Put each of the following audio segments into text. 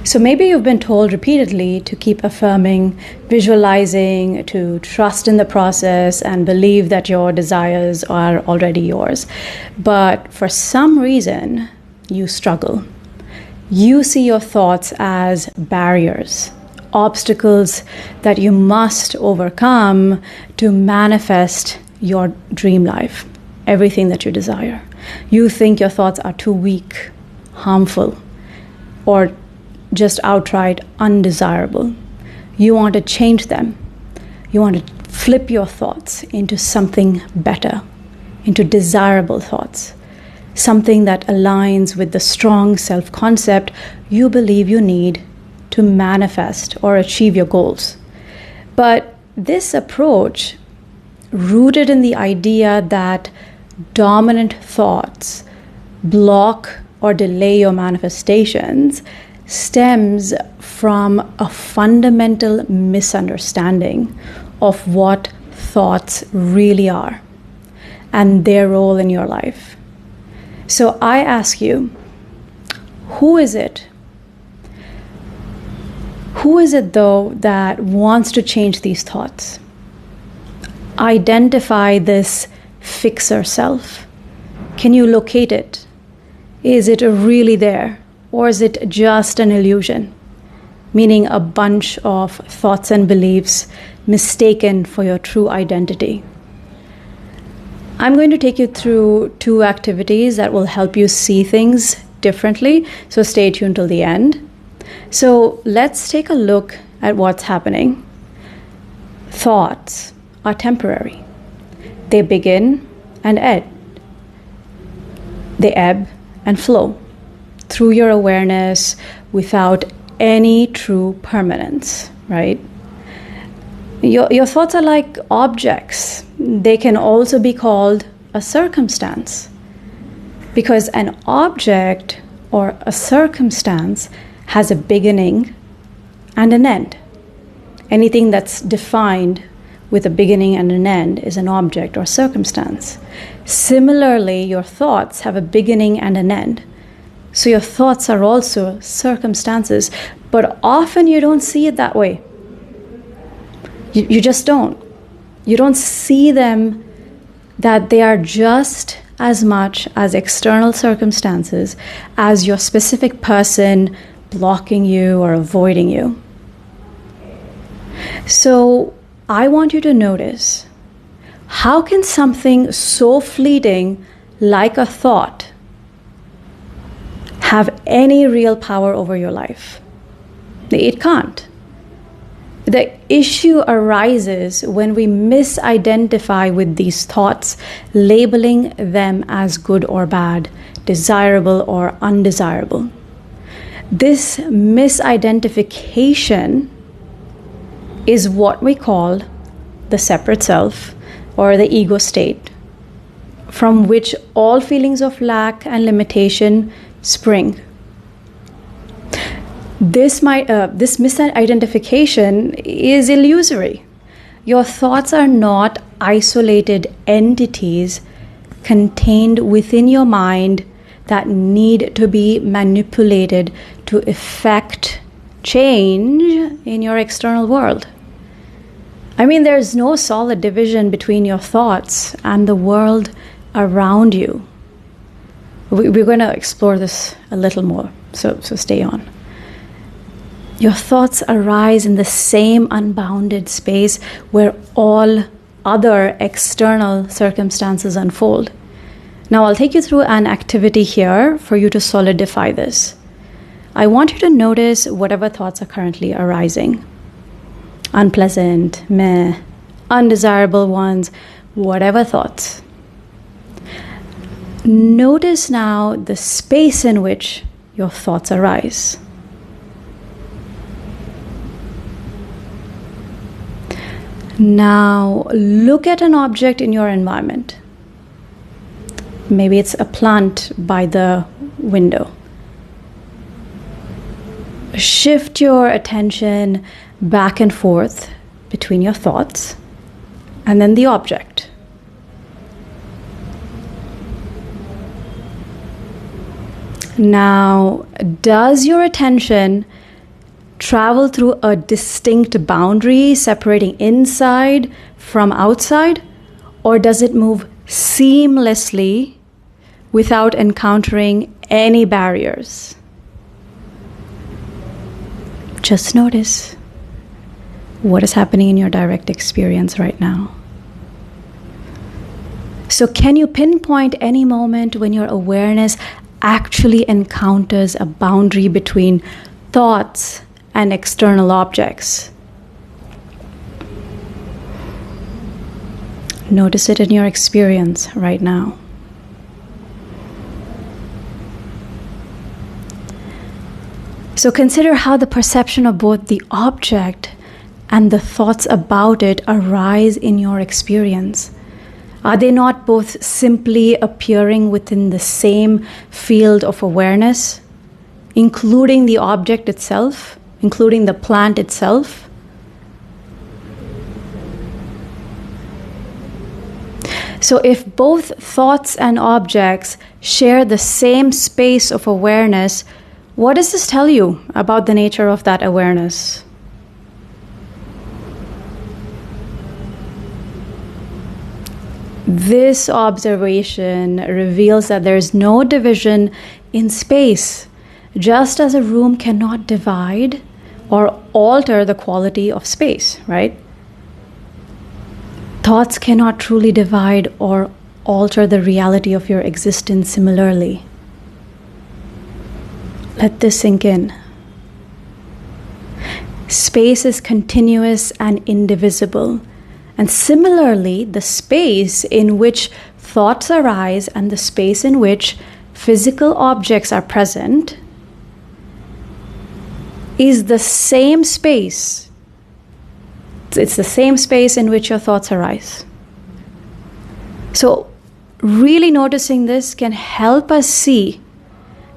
So maybe you've been told repeatedly to keep affirming, visualizing, to trust in the process and believe that your desires are already yours. But for some reason, you struggle. You see your thoughts as barriers, obstacles that you must overcome to manifest your dream life, everything that you desire. You think your thoughts are too weak, harmful, or just outright undesirable. You want to change them. You want to flip your thoughts into something better, into desirable thoughts, something that aligns with the strong self-concept you believe you need to manifest or achieve your goals. But this approach, rooted in the idea that dominant thoughts block or delay your manifestations, stems from a fundamental misunderstanding of what thoughts really are and their role in your life. So I ask you, who is it? Who is it, though, that wants to change these thoughts? Identify this fixer self. Can you locate it? Is it really there? Or is it just an illusion, meaning a bunch of thoughts and beliefs mistaken for your true identity? I'm going to take you through 2 activities that will help you see things differently, so stay tuned till the end. So let's take a look at what's happening. Thoughts are temporary. They begin and end. They ebb and flow through your awareness without any true permanence, right? Your thoughts are like objects. They can also be called a circumstance, because an object or a circumstance has a beginning and an end. Anything that's defined with a beginning and an end is an object or circumstance. Similarly, your thoughts have a beginning and an end. So your thoughts are also circumstances, but often you don't see it that way. You just don't. You don't see them that they are just as much as external circumstances as your specific person blocking you or avoiding you. So I want you to notice, how can something so fleeting like a thought have any real power over your life? It can't. The issue arises when we misidentify with these thoughts, labeling them as good or bad, desirable or undesirable. This misidentification is what we call the separate self or the ego state, from which all feelings of lack and limitation spring. This misidentification is illusory. Your thoughts are not isolated entities contained within your mind that need to be manipulated to effect change in your external world. I mean, there's no solid division between your thoughts and the world around you. We're going to explore this a little more, so stay on. Your thoughts arise in the same unbounded space where all other external circumstances unfold. Now, I'll take you through an activity here for you to solidify this. I want you to notice whatever thoughts are currently arising. Unpleasant, meh, undesirable ones, whatever thoughts. Notice now the space in which your thoughts arise. Now, look at an object in your environment. Maybe it's a plant by the window. Shift your attention back and forth between your thoughts and then the object. Now, does your attention travel through a distinct boundary separating inside from outside, or does it move seamlessly without encountering any barriers? Just notice what is happening in your direct experience right now. So can you pinpoint any moment when your awareness actually encounters a boundary between thoughts and external objects? Notice it in your experience right now. So consider how the perception of both the object and the thoughts about it arise in your experience. Are they not both simply appearing within the same field of awareness, including the object itself, including the plant itself? So if both thoughts and objects share the same space of awareness, what does this tell you about the nature of that awareness? This observation reveals that there is no division in space, just as a room cannot divide or alter the quality of space, right? Thoughts cannot truly divide or alter the reality of your existence similarly. Let this sink in. Space is continuous and indivisible. And similarly, the space in which thoughts arise and the space in which physical objects are present is the same space. It's the same space in which your thoughts arise. So, really noticing this can help us see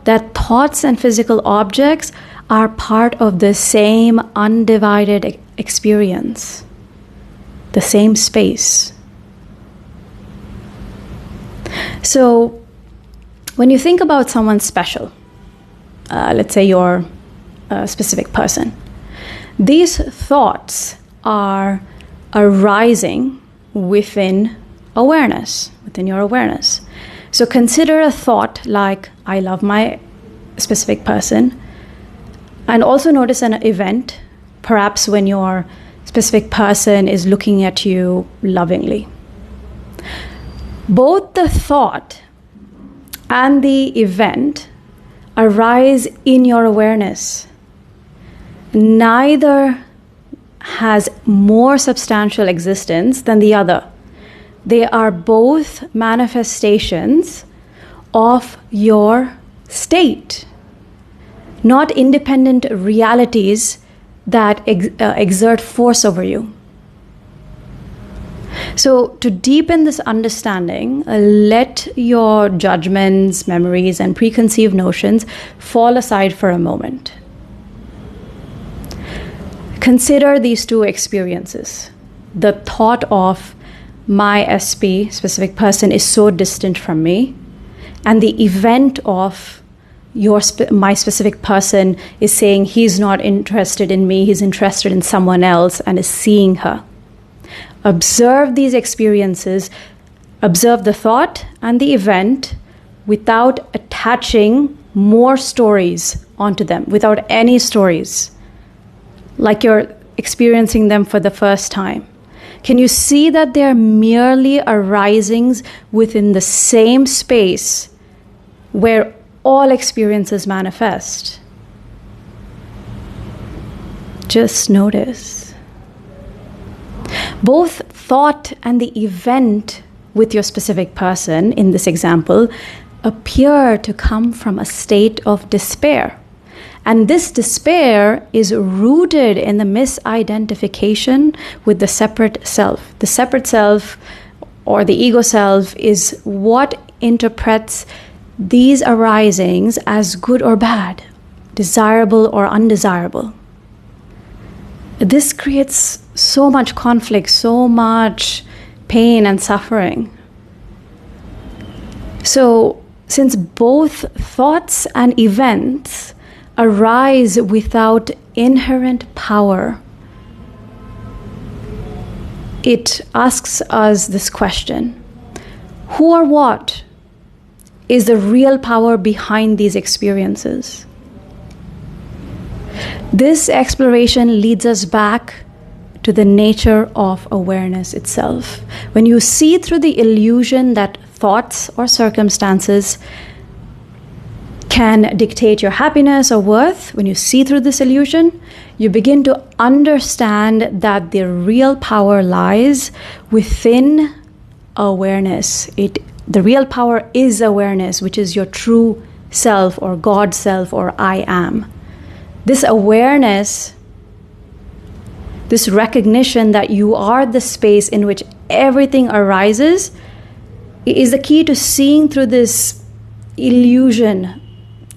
that thoughts and physical objects are part of the same undivided experience. The same space. So, when you think about someone special, let's say you're a specific person, these thoughts are arising within awareness, within your awareness. So consider a thought like, I love my specific person, and also notice an event, perhaps when your specific person is looking at you lovingly. Both the thought and the event arise in your awareness. Neither has more substantial existence than the other. They are both manifestations of your state, not independent realities that exert force over you. So to deepen this understanding, let your judgments, memories, and preconceived notions fall aside for a moment. Consider these two experiences. The thought of my SP, specific person, is so distant from me, and the event of my specific person is saying he's not interested in me, he's interested in someone else and is seeing her. Observe these experiences, observe the thought and the event without attaching more stories onto them, without any stories, like you're experiencing them for the first time. Can you see that they're merely arisings within the same space where all experiences manifest? Just notice. Both thought and the event with your specific person, in this example, appear to come from a state of despair. And this despair is rooted in the misidentification with the separate self. The separate self, or the ego self, is what interprets these arisings as good or bad, desirable or undesirable. This creates so much conflict, so much pain and suffering. So, since both thoughts and events arise without inherent power, it asks us this question: who or what is the real power behind these experiences? This exploration leads us back to the nature of awareness itself. When you see through the illusion that thoughts or circumstances can dictate your happiness or worth, when you see through this illusion, you begin to understand that the real power lies within awareness. The real power is awareness, which is your true self or God self or I am. This awareness, this recognition that you are the space in which everything arises, is the key to seeing through this illusion,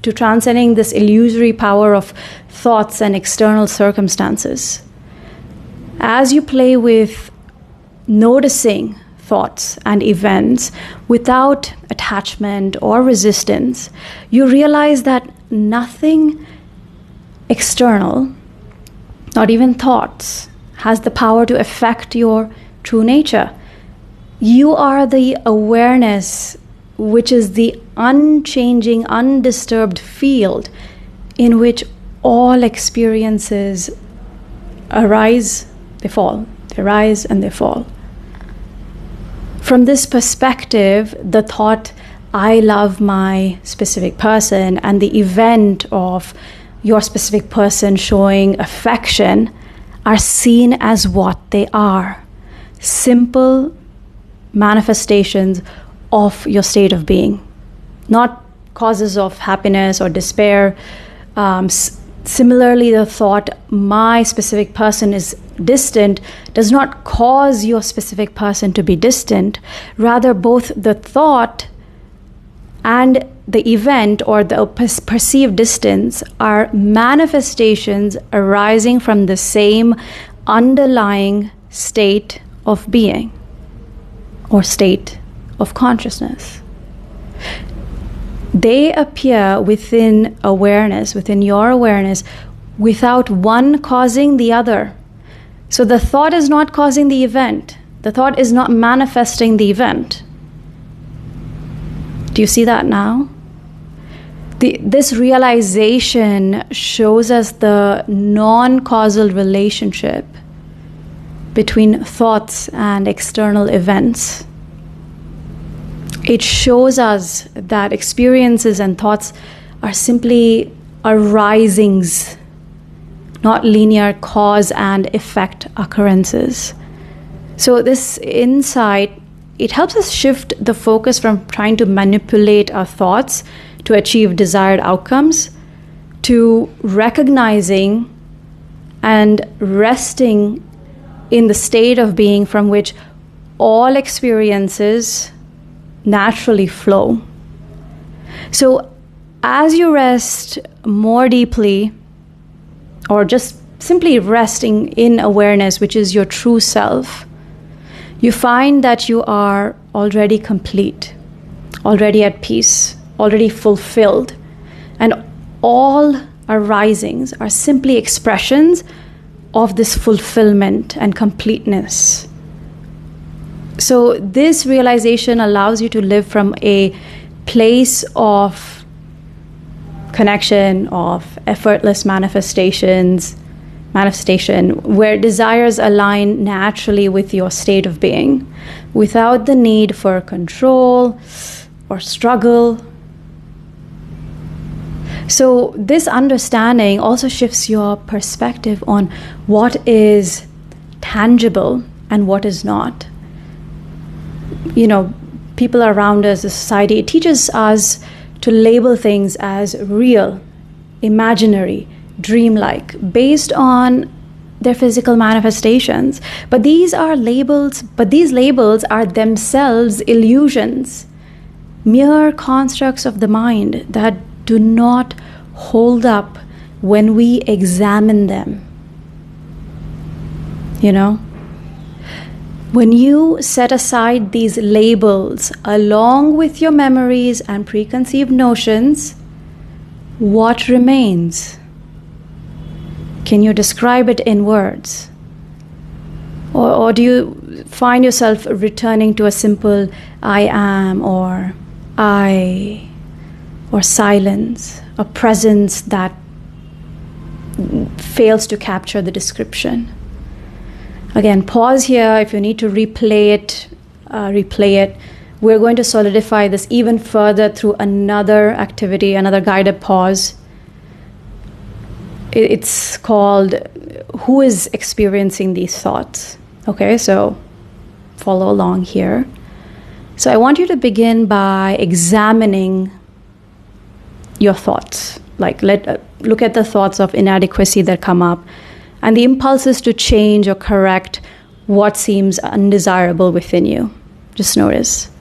to transcending this illusory power of thoughts and external circumstances. As you play with noticing thoughts and events without attachment or resistance, you realize that nothing external, not even thoughts, has the power to affect your true nature. You are the awareness, which is the unchanging, undisturbed field in which all experiences arise, they fall. They rise and they fall. From this perspective, the thought, I love my specific person, and the event of your specific person showing affection are seen as what they are: simple manifestations of your state of being, not causes of happiness or despair. Similarly, the thought, my specific person is distant, does not cause your specific person to be distant. Rather, both the thought and the event or the perceived distance are manifestations arising from the same underlying state of being or state of consciousness. They appear within awareness, within your awareness, without one causing the other. So the thought is not causing the event. The thought is not manifesting the event. Do you see that now? This realization shows us the non-causal relationship between thoughts and external events. It shows us that experiences and thoughts are simply arisings, not linear cause and effect occurrences. So this insight, it helps us shift the focus from trying to manipulate our thoughts to achieve desired outcomes to recognizing and resting in the state of being from which all experiences naturally flow. So as you rest more deeply, or just simply resting in awareness, which is your true self, you find that you are already complete, already at peace, already fulfilled, and all arisings are simply expressions of this fulfillment and completeness. So this realization allows you to live from a place of connection, of effortless manifestation, where desires align naturally with your state of being, without the need for control or struggle. So this understanding also shifts your perspective on what is tangible and what is not. You know, people around us, the society, it teaches us to label things as real, imaginary, dreamlike, based on their physical manifestations. But these labels are themselves illusions, mere constructs of the mind that do not hold up when we examine them. You know? When you set aside these labels along with your memories and preconceived notions, What remains? Can you describe it in words? Or do you find yourself returning to a simple I am, or I, or silence, a presence that fails to capture the description? Again, pause here. If you need to replay it, replay it. We're going to solidify this even further through another activity, another guided pause. It's called Who is Experiencing These Thoughts? Okay, so follow along here. So I want you to begin by examining your thoughts. Like look at the thoughts of inadequacy that come up and the impulses to change or correct what seems undesirable within you. Just notice.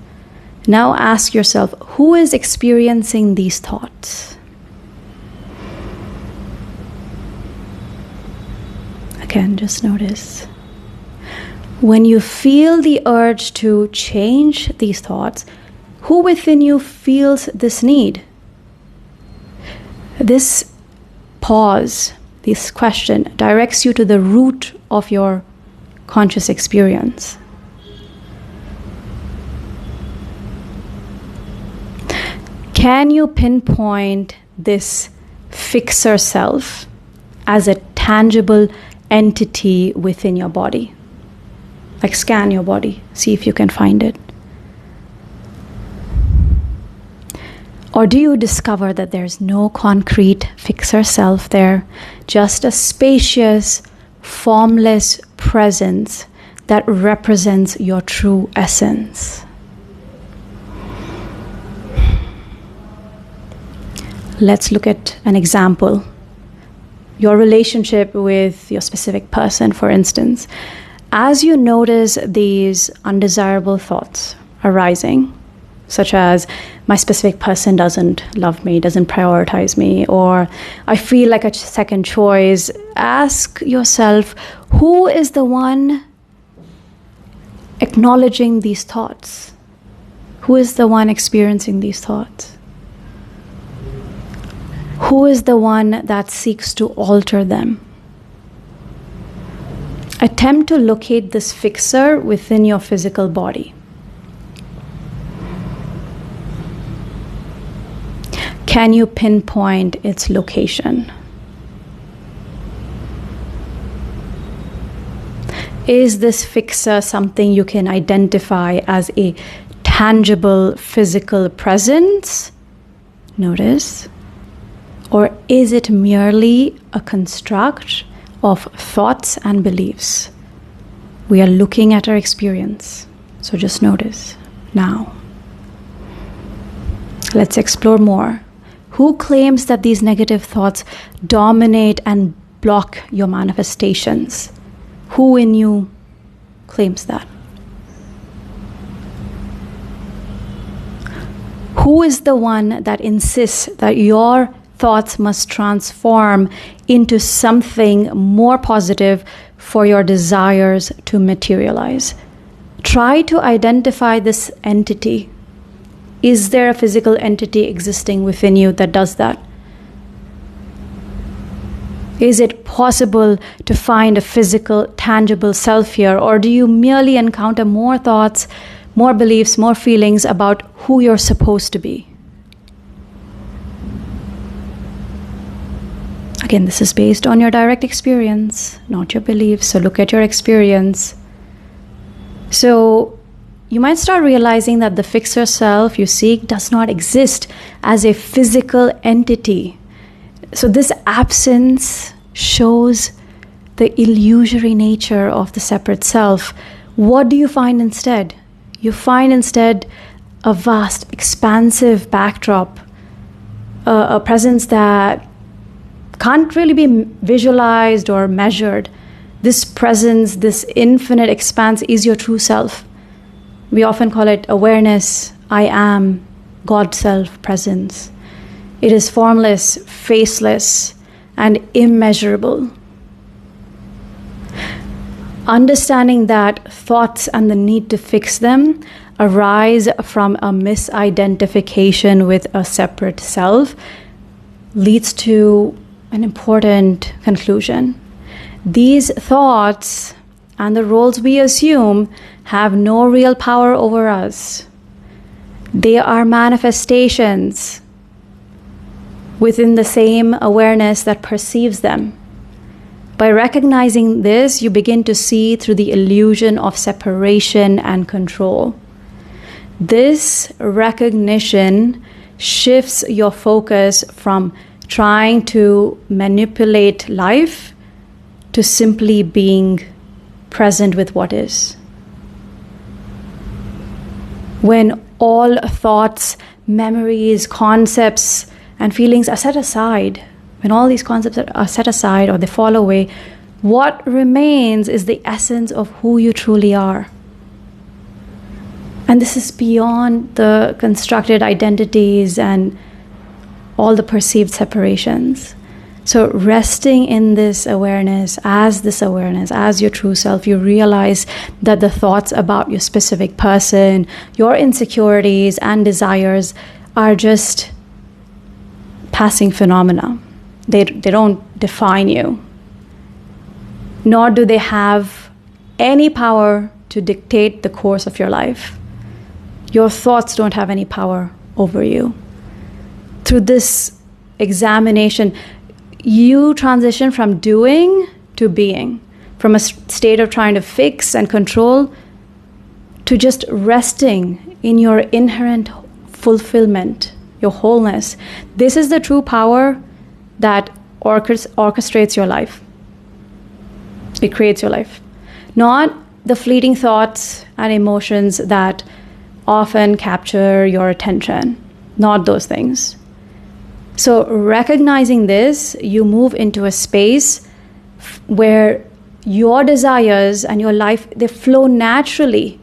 Now ask yourself, who is experiencing these thoughts? Again, just notice. When you feel the urge to change these thoughts, who within you feels this need? This pause, this question, directs you to the root of your conscious experience. Can you pinpoint this fixer self as a tangible entity within your body? Like scan your body, see if you can find it. Or do you discover that there's no concrete fixer self there, just a spacious, formless presence that represents your true essence? Let's look at an example. Your relationship with your specific person, for instance. As you notice these undesirable thoughts arising, such as my specific person doesn't love me, doesn't prioritize me, or I feel like a second choice, ask yourself, who is the one acknowledging these thoughts? Who is the one experiencing these thoughts? Who is the one that seeks to alter them? Attempt to locate this fixer within your physical body. Can you pinpoint its location? Is this fixer something you can identify as a tangible physical presence? Notice. Or is it merely a construct of thoughts and beliefs? We are looking at our experience. So just notice now. Let's explore more. Who claims that these negative thoughts dominate and block your manifestations? Who in you claims that? Who is the one that insists that your thoughts must transform into something more positive for your desires to materialize? Try to identify this entity. Is there a physical entity existing within you that does that? Is it possible to find a physical, tangible self here, or do you merely encounter more thoughts, more beliefs, more feelings about who you're supposed to be? Again, this is based on your direct experience, not your beliefs. So look at your experience. So you might start realizing that the fixer self you seek does not exist as a physical entity. So this absence shows the illusory nature of the separate self. What do you find instead? You find instead a vast, expansive backdrop, a presence that can't really be visualized or measured. This presence, this infinite expanse is your true self. We often call it awareness, I am, God self presence. It is formless, faceless, and immeasurable. Understanding that thoughts and the need to fix them arise from a misidentification with a separate self leads to an important conclusion. These thoughts and the roles we assume have no real power over us. They are manifestations within the same awareness that perceives them. By recognizing this, you begin to see through the illusion of separation and control. This recognition shifts your focus from trying to manipulate life to simply being present with what is. When all thoughts, memories, concepts, and feelings are set aside, when all these concepts are set aside or they fall away, what remains is the essence of who you truly are. And this is beyond the constructed identities and all the perceived separations. So resting in this awareness, as your true self, you realize that the thoughts about your specific person, your insecurities and desires are just passing phenomena. They don't define you, nor do they have any power to dictate the course of your life. Your thoughts don't have any power over you. Through this examination, you transition from doing to being, from a state of trying to fix and control to just resting in your inherent fulfillment, your wholeness. This is the true power that orchestrates your life. It creates your life. Not the fleeting thoughts and emotions that often capture your attention. Not those things. So recognizing this, you move into a space where your desires and your life, they flow naturally,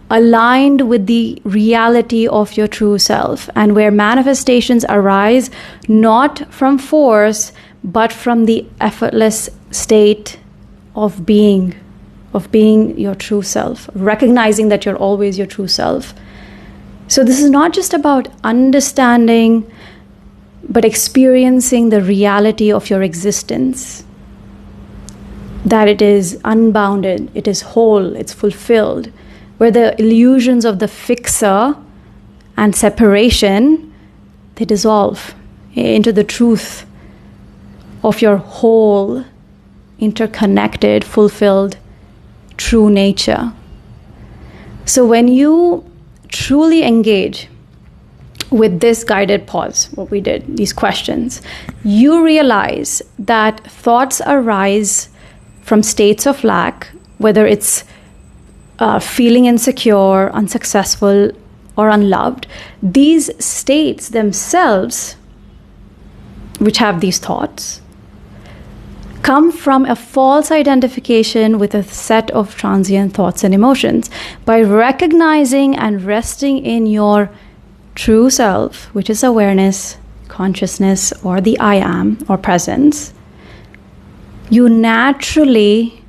aligned with the reality of your true self, and where manifestations arise not from force, but from the effortless state of being your true self, recognizing that you're always your true self. So this is not just about understanding, but experiencing the reality of your existence, that it is unbounded, it is whole, it's fulfilled, where the illusions of the fixer and separation, they dissolve into the truth of your whole, interconnected, fulfilled, true nature. So when you truly engage with this guided pause, what we did, these questions, you realize that thoughts arise from states of lack, whether it's feeling insecure, unsuccessful, or unloved. These states themselves, which have these thoughts, come from a false identification with a set of transient thoughts and emotions. By recognizing and resting in your true self, which is awareness, consciousness, or the I am, or presence, you naturally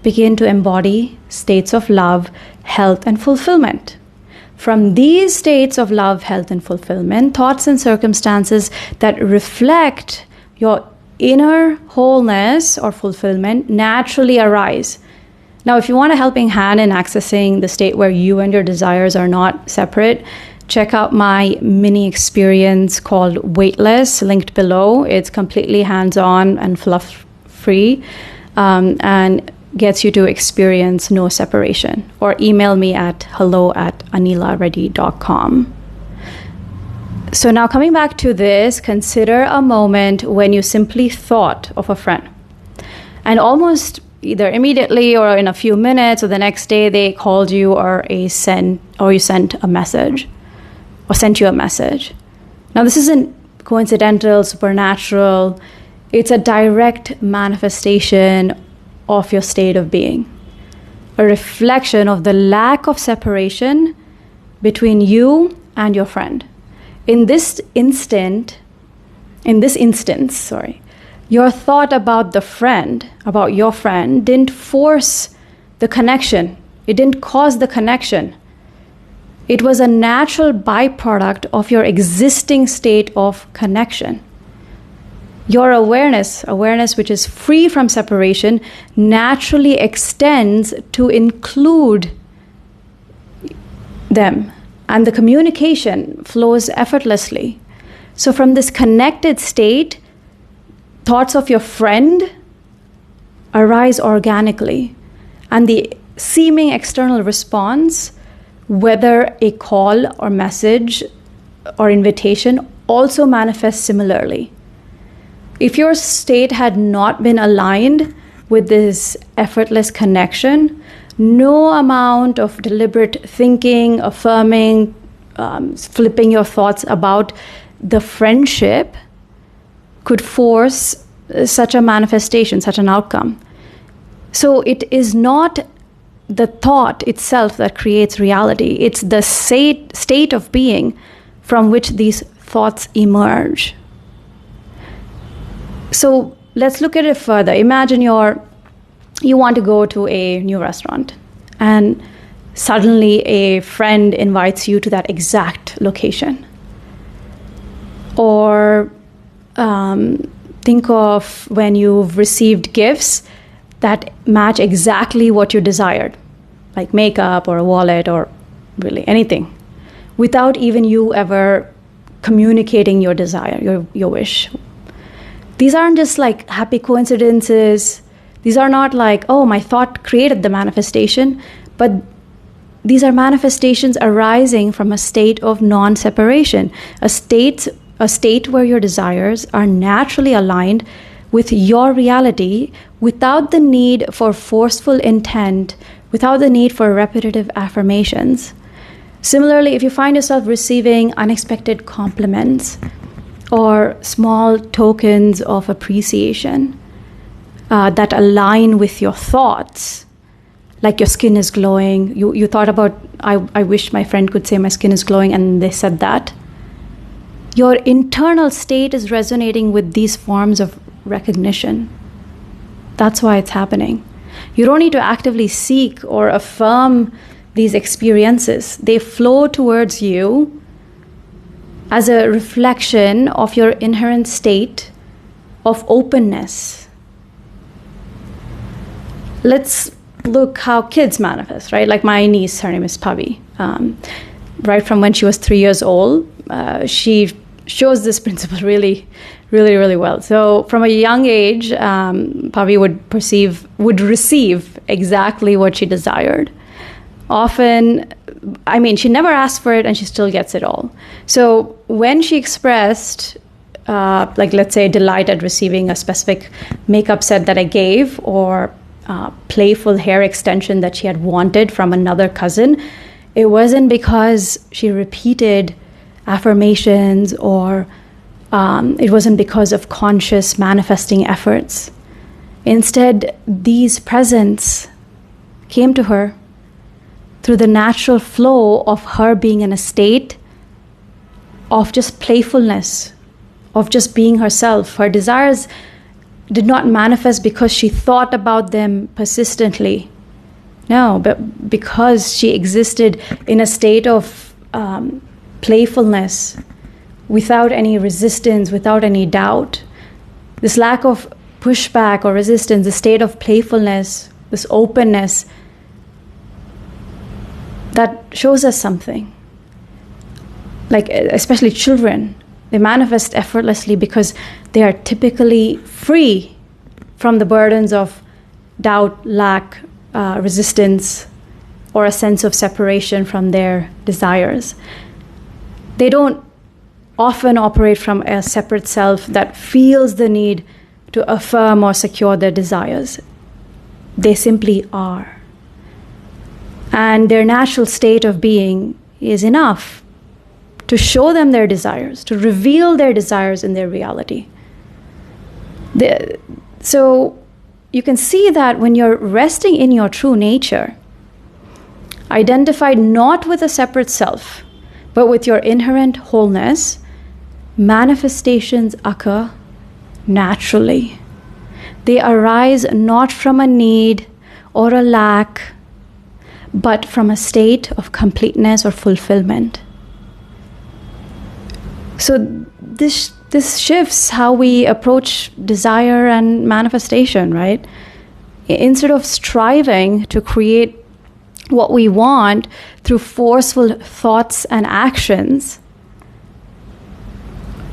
begin to embody states of love, health, and fulfillment. From these states of love, health, and fulfillment, thoughts and circumstances that reflect your inner wholeness or fulfillment naturally arise. Now, if you want a helping hand in accessing the state where you and your desires are not separate, check out my mini experience called Weightless, linked below. It's completely hands-on and fluff-free, and gets you to experience no separation. Or email me at hello@anilareddy.com. So now coming back to this, consider a moment when you simply thought of a friend. And almost either immediately or in a few minutes or the next day, they called you or you sent a message or sent you a message. Now this isn't coincidental, supernatural. It's a direct manifestation of your state of being. A reflection of the lack of separation between you and your friend. In this instance, your thought about your friend didn't force the connection. It didn't cause the connection. It was a natural byproduct of your existing state of connection. Your awareness which is free from separation, naturally extends to include them, and the communication flows effortlessly. So from this connected state, thoughts of your friend arise organically, and the seeming external response, whether a call or message or invitation, also manifests similarly. If your state had not been aligned with this effortless connection, no amount of deliberate thinking, affirming, flipping your thoughts about the friendship could force such a manifestation, such an outcome. So it is not the thought itself that creates reality. It's the state of being from which these thoughts emerge. So let's look at it further. Imagine you want to go to a new restaurant, and suddenly a friend invites you to that exact location. Or think of when you've received gifts that match exactly what you desired, like makeup or a wallet or really anything, without even you ever communicating your desire, your wish. These aren't just like happy coincidences. These are not like, oh, my thought created the manifestation, but these are manifestations arising from a state of non-separation, a state where your desires are naturally aligned with your reality without the need for forceful intent, without the need for repetitive affirmations. Similarly, if you find yourself receiving unexpected compliments or small tokens of appreciation that align with your thoughts, like your skin is glowing, you thought about, I wish my friend could say my skin is glowing, and they said that. Your internal state is resonating with these forms of recognition. That's why it's happening. You don't need to actively seek or affirm these experiences. They flow towards you as a reflection of your inherent state of openness. Let's look how kids manifest, right? Like my niece, her name is Pavi. Right from when she was 3 years old, she shows this principle really, really, really well. So from a young age, Pavi would receive exactly what she desired. Often, she never asked for it and she still gets it all. So when she expressed, let's say, delight at receiving a specific makeup set that I gave, or playful hair extension that she had wanted from another cousin, it wasn't because she repeated affirmations, or it wasn't because of conscious manifesting efforts. Instead, these presents came to her through the natural flow of her being in a state of just playfulness, of just being herself. Her desires did not manifest because she thought about them persistently. No, but because she existed in a state of playfulness, without any resistance, without any doubt. This lack of pushback or resistance, the state of playfulness, this openness, that shows us something. Like, especially children, they manifest effortlessly because they are typically free from the burdens of doubt, lack, resistance, or a sense of separation from their desires. They don't often operate from a separate self that feels the need to affirm or secure their desires. They simply are. And their natural state of being is enough to show them their desires, to reveal their desires in their reality. So you can see that when you're resting in your true nature, identified not with a separate self, but with your inherent wholeness, manifestations occur naturally. They arise not from a need or a lack, but from a state of completeness or fulfillment. So this this shifts how we approach desire and manifestation, right? Instead of striving to create what we want through forceful thoughts and actions,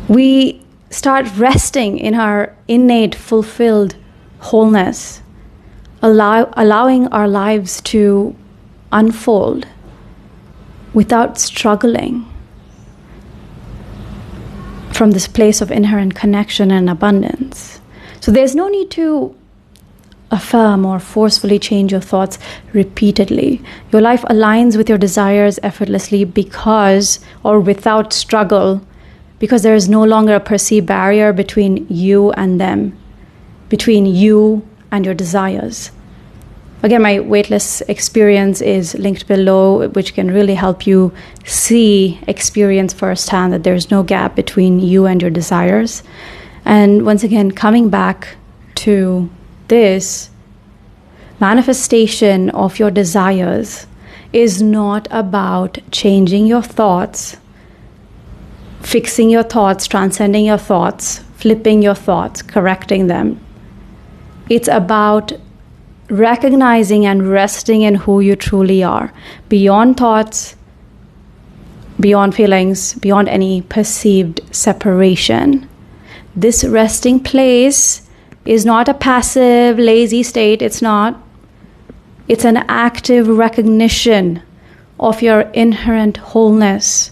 we start resting in our innate fulfilled wholeness, allowing our lives to unfold without struggling from this place of inherent connection and abundance. So there's no need to affirm or forcefully change your thoughts repeatedly. Your life aligns with your desires effortlessly because, or without struggle, because there is no longer a perceived barrier between you and them, between you and your desires. Again, my weightless experience is linked below, which can really help you experience firsthand that there's no gap between you and your desires. And once again, coming back to this, manifestation of your desires is not about changing your thoughts, fixing your thoughts, transcending your thoughts, flipping your thoughts, correcting them. It's about recognizing and resting in who you truly are, beyond thoughts, beyond feelings, beyond any perceived separation. This resting place is not a passive, lazy state. It's not. It's an active recognition of your inherent wholeness,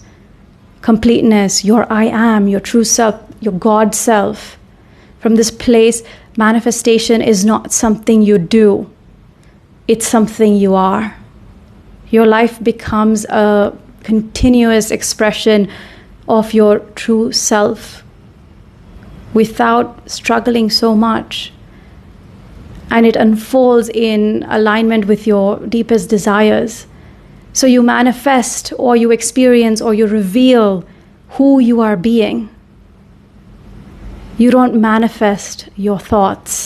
completeness, your I am, your true self, your God self. From this place, manifestation is not something you do. It's something you are. Your life becomes a continuous expression of your true self without struggling so much. And it unfolds in alignment with your deepest desires. So you manifest, or you experience, or you reveal who you are being. You don't manifest your thoughts.